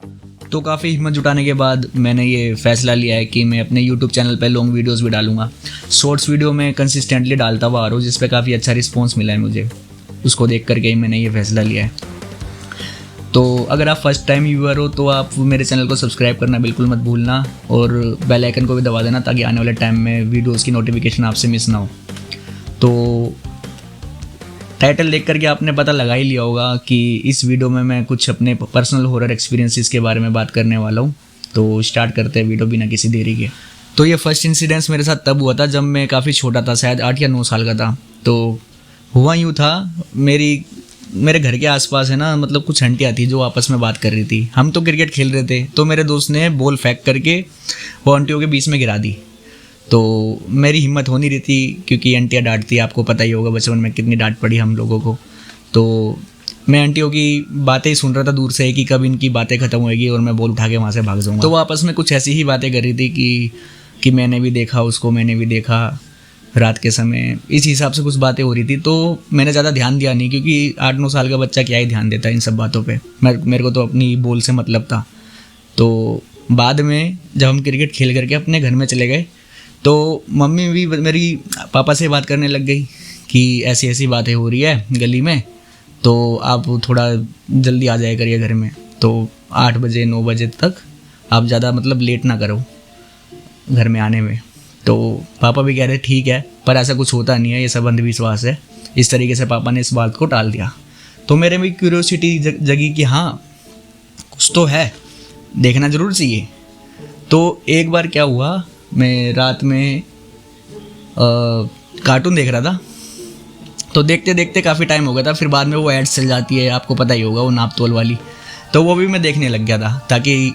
तो काफ़ी हिम्मत जुटाने के बाद मैंने ये फ़ैसला लिया है कि मैं अपने यूट्यूब चैनल पे लॉन्ग वीडियोस भी डालूंगा। शॉर्ट्स वीडियो में कंसिस्टेंटली डालता हुआ आ रहा हूँ, जिस पे काफ़ी अच्छा रिस्पॉन्स मिला है मुझे। उसको देख करके ही मैंने ये फ़ैसला लिया है। तो अगर आप फर्स्ट टाइम व्यूअर हो तो आप मेरे चैनल को सब्सक्राइब करना बिल्कुल मत भूलना और बेल आइकन को भी दबा देना, ताकि आने वाले टाइम में वीडियोज़ की नोटिफिकेशन आपसे मिस ना हो। तो टाइटल देख करके आपने पता लगा ही लिया होगा कि इस वीडियो में मैं कुछ अपने पर्सनल हॉरर एक्सपीरियंसेस के बारे में बात करने वाला हूँ। तो स्टार्ट करते हैं वीडियो बिना किसी देरी के। तो ये फर्स्ट इंसिडेंस मेरे साथ तब हुआ था जब मैं काफ़ी छोटा था, शायद 8 या 9 साल का था। तो हुआ यूँ था, मेरे घर के आसपास है ना, मतलब कुछ आंटियाँ थी जो आपस में बात कर रही थी। हम तो क्रिकेट खेल रहे थे, तो मेरे दोस्त ने बॉल फेंक करके वो आंटियों के बीच में गिरा दी। तो मेरी हिम्मत हो नहीं रही थी, क्योंकि आंटियाँ डांटती, आपको पता ही होगा बचपन में कितनी डांट पड़ी हम लोगों को। तो मैं आंटियों की बातें ही सुन रहा था दूर से कि कब इनकी बातें ख़त्म होएगी और मैं बॉल उठा के वहाँ से भाग जाऊँगा। तो वो आपस में कुछ ऐसी ही बातें कर रही थी कि मैंने भी देखा उसको, मैंने भी देखा रात के समय, इस हिसाब से कुछ बातें हो रही थी। तो मैंने ज़्यादा ध्यान दिया नहीं, क्योंकि 8-9 साल का बच्चा क्या ही ध्यान देता है इन सब बातों पे। मेरे को तो अपनी बॉल से मतलब था। तो बाद में जब हम क्रिकेट खेल करके अपने घर में चले गए, तो मम्मी भी मेरी पापा से बात करने लग गई कि ऐसी ऐसी बातें हो रही है गली में, तो आप थोड़ा जल्दी आ जाया करिए घर में। तो 8 बजे 9 बजे तक आप ज़्यादा मतलब लेट ना करो घर में आने में। तो पापा भी कह रहे ठीक है, पर ऐसा कुछ होता नहीं है, ये सब अंधविश्वास है। इस तरीके से पापा ने इस बात को टाल दिया। तो मेरे में क्यूरियोसिटी जगी कि हाँ कुछ तो है, देखना ज़रूर चाहिए। तो एक बार क्या हुआ, मैं रात में कार्टून देख रहा था। तो देखते देखते काफ़ी टाइम हो गया था। फिर बाद में वो एड्स चल जाती है, आपको पता ही होगा, वो नाप तोल वाली। तो वो भी मैं देखने लग गया था, ताकि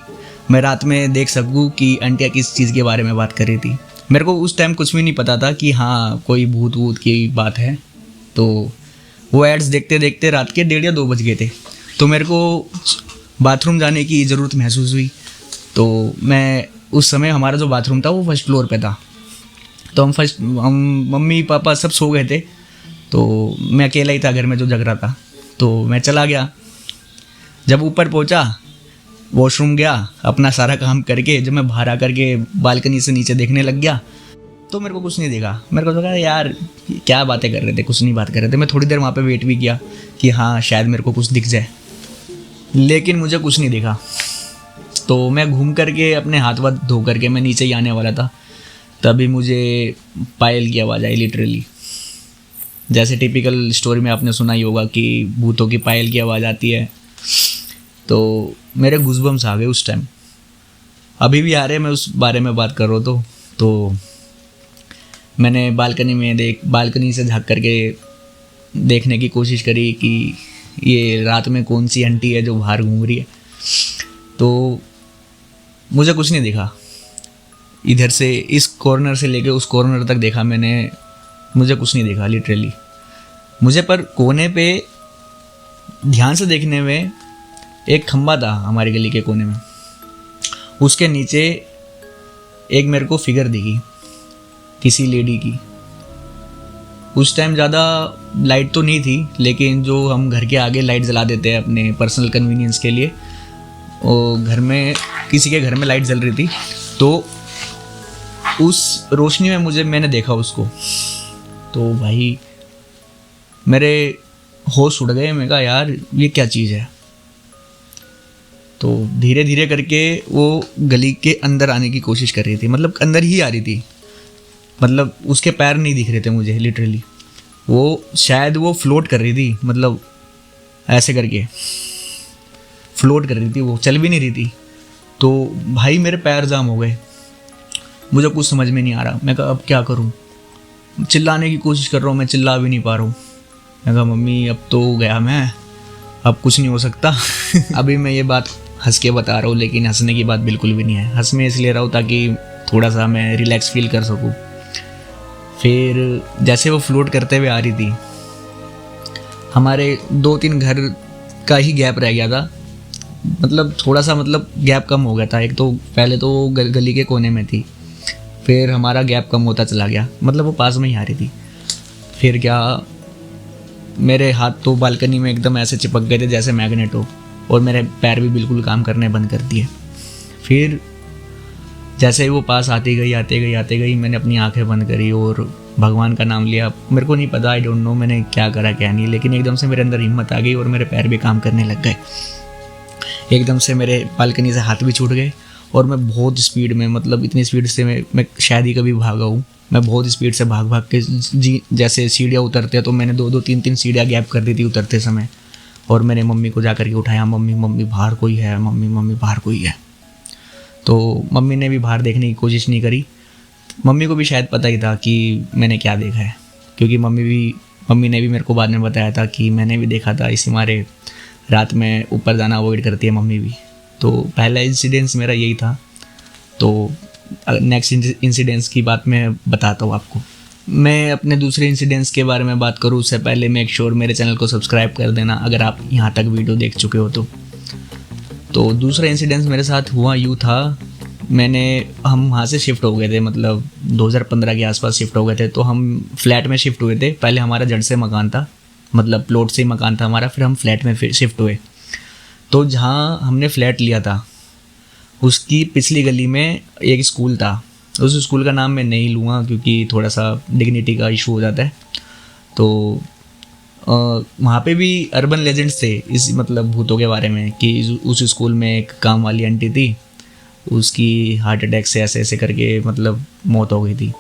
मैं रात में देख सकूँ कि आंटियाँ किस चीज़ के बारे में बात कर रही थी। मेरे को उस टाइम कुछ भी नहीं पता था कि हाँ कोई भूत वूत की बात है। तो वो एड्स देखते देखते रात के 1:30 या 2 बज गए थे। तो मेरे को बाथरूम जाने की ज़रूरत महसूस हुई। तो मैं उस समय, हमारा जो बाथरूम था वो फर्स्ट फ्लोर पे था। तो हम मम्मी पापा सब सो गए थे। तो मैं अकेला ही था घर में जो जग रहा था। तो मैं चला गया। जब ऊपर पहुंचा, वॉशरूम गया, अपना सारा काम करके जब मैं बाहर आकर के बालकनी से नीचे देखने लग गया, तो मेरे को कुछ नहीं दिखा। मेरे को लगा यार क्या बातें कर रहे थे, कुछ नहीं बात कर रहे थे। मैं थोड़ी देर वहाँ पे वेट भी किया कि हाँ शायद मेरे को कुछ दिख जाए, लेकिन मुझे कुछ नहीं दिखा। तो मैं घूम करके अपने हाथ वाथ धो करके मैं नीचे ही आने वाला था, तभी मुझे पायल की आवाज़ आई। लिटरली जैसे टिपिकल स्टोरी में आपने सुना ही होगा कि भूतों की पायल की आवाज़ आती है। तो मेरे गूज़बम्स आ गए उस टाइम, अभी भी आ रहे हैं, मैं उस बारे में बात कर रहा हूँ। तो मैंने बालकनी से झाँक करके देखने की कोशिश करी कि ये रात में कौन सी आंटी है जो बाहर घूम रही है। तो मुझे कुछ नहीं दिखा। इधर से इस कॉर्नर से लेके उस कॉर्नर तक देखा मैंने, मुझे कुछ नहीं दिखा लिटरली मुझे। पर कोने पे ध्यान से देखने में एक खंबा था हमारी गली के कोने में, उसके नीचे एक मेरे को फिगर दिखी किसी लेडी की। उस टाइम ज़्यादा लाइट तो नहीं थी, लेकिन जो हम घर के आगे लाइट जला देते हैं अपने पर्सनल कन्वीनियंस के लिए, और घर में किसी के घर में लाइट जल रही थी। तो उस रोशनी में मैंने देखा उसको। तो भाई मेरे होश उड़ गए। मैं कहा यार ये क्या चीज़ है। तो धीरे धीरे करके वो गली के अंदर आने की कोशिश कर रही थी, मतलब अंदर ही आ रही थी। मतलब उसके पैर नहीं दिख रहे थे मुझे लिटरली। वो शायद वो फ्लोट कर रही थी, मतलब ऐसे करके फ्लोट कर रही थी, वो चल भी नहीं रही थी। तो भाई मेरे पैर जाम हो गए, मुझे कुछ समझ में नहीं आ रहा। मैं कहा अब क्या करूं, चिल्लाने की कोशिश कर रहा हूँ, मैं चिल्ला भी नहीं पा रहा हूँ। मैं कहा मम्मी अब तो गया मैं, अब कुछ नहीं हो सकता। अभी मैं ये बात हंस के बता रहा हूँ, लेकिन हंसने की बात बिल्कुल भी नहीं है। हंस में इसलिए रहा हूँ ताकि थोड़ा सा मैं रिलैक्स फील कर सकूँ। फिर जैसे वो फ्लोट करते हुए आ रही थी, हमारे 2-3 घर का ही गैप रह गया था। मतलब थोड़ा सा मतलब गैप कम हो गया था। एक तो पहले तो वो गली के कोने में थी, फिर हमारा गैप कम होता चला गया, मतलब वो पास में ही आ रही थी। फिर क्या, मेरे हाथ तो बालकनी में एकदम ऐसे चिपक गए थे जैसे मैग्नेट हो। और मेरे पैर भी बिल्कुल काम करने बंद कर दिए। फिर जैसे ही वो पास आती गई मैंने अपनी आंखें बंद करी और भगवान का नाम लिया। मेरे को नहीं पता, आई डोंट नो मैंने क्या करा क्या नहीं, लेकिन एकदम से मेरे अंदर हिम्मत आ गई और मेरे पैर भी काम करने लग गए। एकदम से मेरे बालकनी से हाथ भी छूट गए और मैं बहुत स्पीड में, मतलब इतनी स्पीड से मैं शायद ही कभी भागा हूँ। मैं बहुत स्पीड से भाग भाग के जैसे सीढ़ियाँ उतरते हैं तो मैंने 2-3 सीढ़ियाँ गैप कर दी थी उतरते समय। और मेरे मम्मी को जा कर के उठाया, मम्मी बाहर कोई है, मम्मी बाहर कोई है। तो मम्मी ने भी बाहर देखने की कोशिश नहीं करी। मम्मी को भी शायद पता ही था कि मैंने क्या देखा है, क्योंकि मम्मी ने भी मेरे को बाद में बताया था कि मैंने भी देखा था, इसी मारे रात में ऊपर जाना अवॉइड करती है मम्मी भी। तो पहला इंसिडेंस मेरा यही था। तो नेक्स्ट इंसिडेंस की बात मैं बताता हूँ आपको। मैं अपने दूसरे इंसिडेंस के बारे में बात करूँ उससे पहले मेक श्योर मेरे चैनल को सब्सक्राइब कर देना अगर आप यहाँ तक वीडियो देख चुके हो तो दूसरा इंसिडेंस मेरे साथ हुआ यूँ था। हम वहाँ से शिफ्ट हो गए थे, मतलब 2015 के आसपास शिफ्ट हो गए थे। तो हम फ्लैट में शिफ्ट हुए थे। पहले हमारा जड़ से मकान था, मतलब प्लॉट से ही मकान था हमारा, फिर हम फ्लैट में फिर शिफ्ट हुए। तो जहाँ हमने फ्लैट लिया था उसकी पिछली गली में एक स्कूल था। उस स्कूल का नाम मैं नहीं लूँगा क्योंकि थोड़ा सा डिग्निटी का इशू हो जाता है। तो वहाँ पे भी अर्बन लेजेंड्स थे इस मतलब भूतों के बारे में कि उस स्कूल में एक काम वाली आंटी थी, उसकी हार्ट अटैक से ऐसे ऐसे करके मतलब मौत हो गई थी।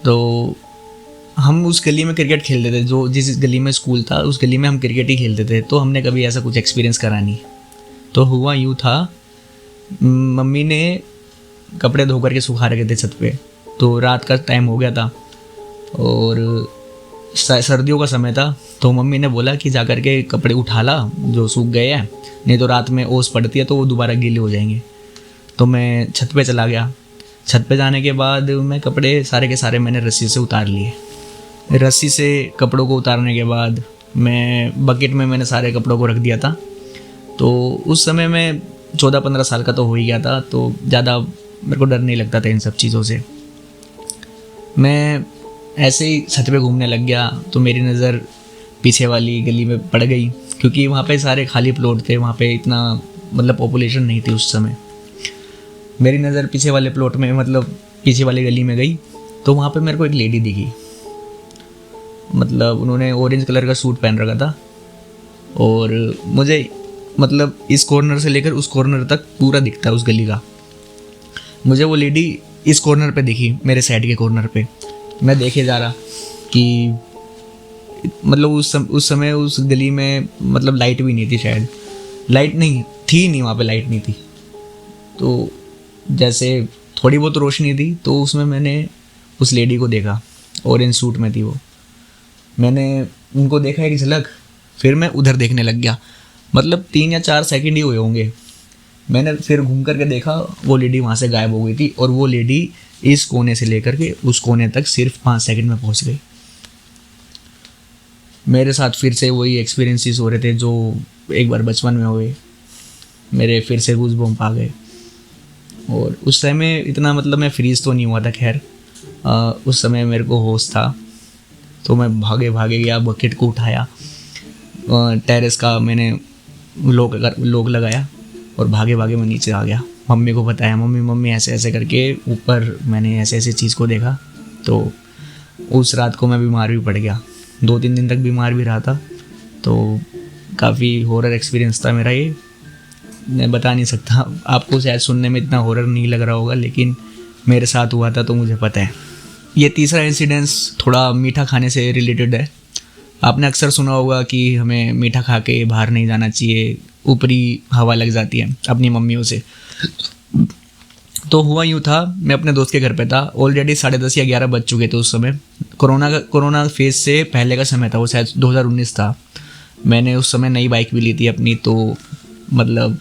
तो हम उस गली में क्रिकेट खेलते थे, जो जिस गली में स्कूल था उस गली में हम क्रिकेट ही खेलते थे। तो हमने कभी ऐसा कुछ एक्सपीरियंस करा नहीं। तो हुआ यूँ था, मम्मी ने कपड़े धो करके सुखा रखे थे छत पे। तो रात का टाइम हो गया था और सर्दियों का समय था। तो मम्मी ने बोला कि जा कर के कपड़े उठा ला जो सूख गए हैं, नहीं तो रात में ओस पड़ती है तो वो दोबारा गीले हो जाएंगे। तो मैं छत पे चला गया। छत पे जाने के बाद मैं कपड़े सारे के सारे मैंने रस्सी से उतार लिए। रस्सी से कपड़ों को उतारने के बाद मैं बकेट में मैंने सारे कपड़ों को रख दिया था। तो उस समय मैं 14-15 साल का तो हो ही गया था, तो ज़्यादा मेरे को डर नहीं लगता था इन सब चीज़ों से। मैं ऐसे ही छत पे घूमने लग गया तो मेरी नज़र पीछे वाली गली में पड़ गई, क्योंकि वहाँ पे सारे खाली प्लॉट थे, वहाँ पे इतना मतलब पॉपुलेशन नहीं थी उस समय। मेरी नज़र पीछे वाले प्लॉट में मतलब पीछे वाली गली में गई तो वहाँ पे मेरे को एक लेडी दिखी। मतलब उन्होंने ऑरेंज कलर का सूट पहन रखा था और मुझे मतलब इस कॉर्नर से लेकर उस कॉर्नर तक पूरा दिखता है उस गली का। मुझे वो लेडी इस कॉर्नर पे दिखी, मेरे साइड के कॉर्नर पे। मैं देखे जा रहा कि मतलब उस समय उस गली में मतलब लाइट भी नहीं थी, शायद लाइट नहीं थी, नहीं वहाँ पे लाइट नहीं थी। तो जैसे थोड़ी बहुत रोशनी थी तो उसमें मैंने उस लेडी को देखा, ऑरेंज सूट में थी वो। मैंने उनको देखा एक झलक, फिर मैं उधर देखने लग गया। मतलब 3 या 4 सेकंड ही हुए होंगे। मैंने फिर घूम करके देखा, वो लेडी वहाँ से गायब हो गई थी और वो लेडी इस कोने से लेकर के उस कोने तक सिर्फ 5 सेकंड में पहुँच गई। मेरे साथ फिर से वही एक्सपीरियंसेस हो रहे थे जो एक बार बचपन में हुए। मेरे फिर से गूज़बम्प आ गए और उस समय इतना मतलब मैं फ्रीज तो नहीं हुआ था, खैर उस समय मेरे को होश था। तो मैं भागे गया, बकेट को उठाया, टेरेस का मैंने लॉक लगाया और भागे मैं नीचे आ गया। मम्मी को बताया, मम्मी ऐसे ऐसे करके ऊपर मैंने ऐसे ऐसे चीज़ को देखा। तो उस रात को मैं बीमार भी पड़ गया, 2-3 दिन तक बीमार भी रहा था। तो काफ़ी हॉरर एक्सपीरियंस था मेरा ये। मैं बता नहीं सकता, आपको शायद सुनने में इतना हॉरर नहीं लग रहा होगा, लेकिन मेरे साथ हुआ था तो मुझे पता है। ये तीसरा इंसिडेंस थोड़ा मीठा खाने से रिलेटेड है। आपने अक्सर सुना होगा कि हमें मीठा खा के बाहर नहीं जाना चाहिए, ऊपरी हवा लग जाती है अपनी मम्मियों से। तो हुआ यूँ था, मैं अपने दोस्त के घर पे था। ऑलरेडी 10:30 या 11 बज चुके थे उस समय। कोरोना फेज से पहले का समय था, वो शायद 2019 था। मैंने उस समय नई बाइक भी ली थी अपनी। तो मतलब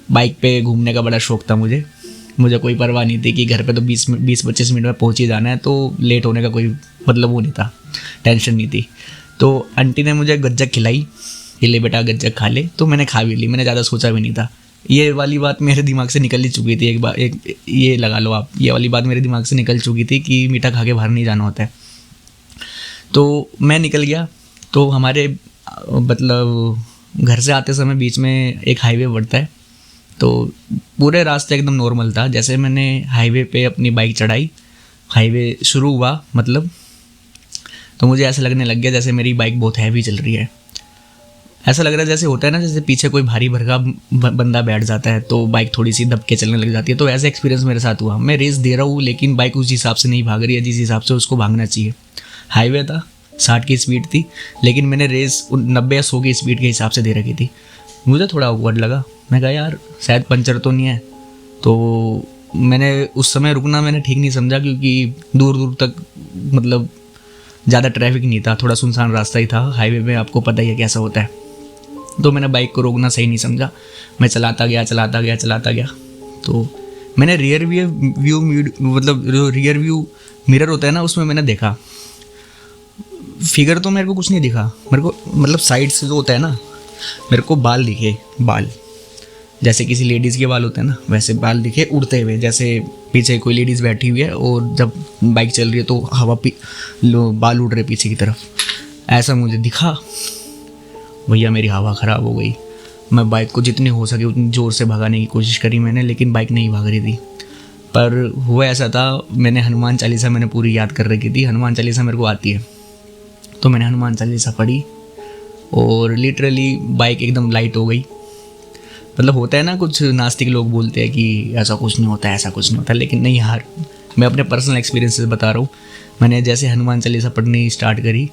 बाइक पे घूमने का बड़ा शौक़ था मुझे कोई परवाह नहीं थी कि घर पे तो 20-25 मिनट में पहुंच ही जाना है, तो लेट होने का कोई मतलब वो नहीं था, टेंशन नहीं थी। तो आंटी ने मुझे गज्जक खिलाई कि ले बेटा गज्जक खा ले। तो मैंने खा भी ली, मैंने ज़्यादा सोचा भी नहीं था। ये वाली बात मेरे दिमाग से निकल ही चुकी थी एक ये लगा लो आप, ये वाली बात मेरे दिमाग से निकल चुकी थी कि मीठा खा के बाहर नहीं जाना होता है। तो मैं निकल गया। तो हमारे मतलब घर से आते समय बीच में एक हाईवे पड़ता है, तो पूरे रास्ते एकदम नॉर्मल था। जैसे मैंने हाईवे पे अपनी बाइक चढ़ाई, हाईवे शुरू हुआ मतलब, तो मुझे ऐसा लगने लग गया जैसे मेरी बाइक बहुत हैवी चल रही है। ऐसा लग रहा है जैसे होता है ना, जैसे पीछे कोई भारी भरका बंदा बैठ जाता है तो बाइक थोड़ी सी दब के चलने लग जाती है। तो ऐसा एक्सपीरियंस मेरे साथ हुआ। मैं रेस दे रहा हूँ लेकिन बाइक उस हिसाब से नहीं भाग रही है जिस हिसाब से उसको भागना चाहिए। हाईवे था, 60 की स्पीड थी, लेकिन मैंने रेस 90 या 100 की स्पीड के हिसाब से दे रखी थी। मुझे थोड़ा ऑकवर्ड लगा। मैं कहा यार शायद पंचर तो नहीं है। तो मैंने उस समय रुकना मैंने ठीक नहीं समझा, क्योंकि दूर दूर तक मतलब ज़्यादा ट्रैफिक नहीं था, थोड़ा सुनसान रास्ता ही था। हाईवे में आपको पता ही है कैसा होता है। तो मैंने बाइक को रोकना सही नहीं समझा। मैं चलाता गया। तो मैंने रियर व्यू मतलब जो रियर व्यू मिरर होता है ना, उसमें मैंने देखा फिगर। तो मेरे को कुछ नहीं दिखा, मेरे को मतलब साइड से जो होता है ना, मेरे को बाल दिखे। बाल जैसे किसी लेडीज़ के बाल होते हैं ना, वैसे बाल दिखे उड़ते हुए, जैसे पीछे कोई लेडीज़ बैठी हुई है और जब बाइक चल रही है तो हवा बाल उड़ रहे पीछे की तरफ, ऐसा मुझे दिखा। भैया मेरी हवा ख़राब हो गई। मैं बाइक को जितनी हो सके उतनी ज़ोर से भगाने की कोशिश करी मैंने, लेकिन बाइक नहीं भाग रही थी। पर हुआ ऐसा था, मैंने हनुमान चालीसा मैंने पूरी याद कर रखी थी। हनुमान चालीसा मेरे को आती है, तो मैंने हनुमान चालीसा पढ़ी और लिटरली बाइक एकदम लाइट हो गई। मतलब होता है ना, कुछ नास्तिक लोग बोलते हैं कि ऐसा कुछ नहीं होता, लेकिन नहीं यार, मैं अपने पर्सनल एक्सपीरियंस से बता रहा हूँ। मैंने जैसे हनुमान चालीसा पढ़नी स्टार्ट करी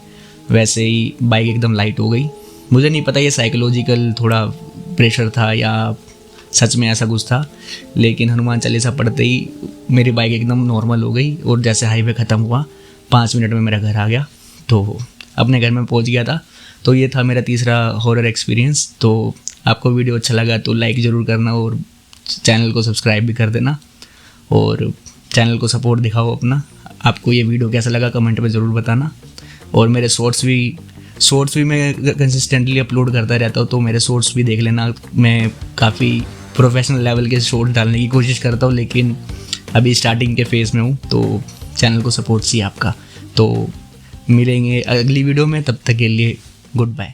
वैसे ही बाइक एकदम लाइट हो गई। मुझे नहीं पता ये साइकोलॉजिकल थोड़ा प्रेशर था या सच में ऐसा कुछ था, लेकिन हनुमान चालीसा पढ़ते ही मेरी बाइक एकदम नॉर्मल हो गई। और जैसे हाईवे ख़त्म हुआ 5 मिनट में मेरा घर आ गया, तो अपने घर में पहुंच गया था। तो ये था मेरा तीसरा हॉरर एक्सपीरियंस। तो आपको वीडियो अच्छा लगा तो लाइक ज़रूर करना और चैनल को सब्सक्राइब भी कर देना और चैनल को सपोर्ट दिखाओ अपना। आपको ये वीडियो कैसा लगा कमेंट में ज़रूर बताना। और मेरे शॉर्ट्स भी मैं कंसिस्टेंटली अपलोड करता रहता हूँ, तो मेरे शॉर्ट्स भी देख लेना। मैं काफ़ी प्रोफेशनल लेवल के शॉर्ट डालने की कोशिश करता हूँ, लेकिन अभी स्टार्टिंग के फेज़ में हूँ, तो चैनल को सपोर्ट चाहिए आपका। तो मिलेंगे अगली वीडियो में, तब तक के लिए गुड बाय।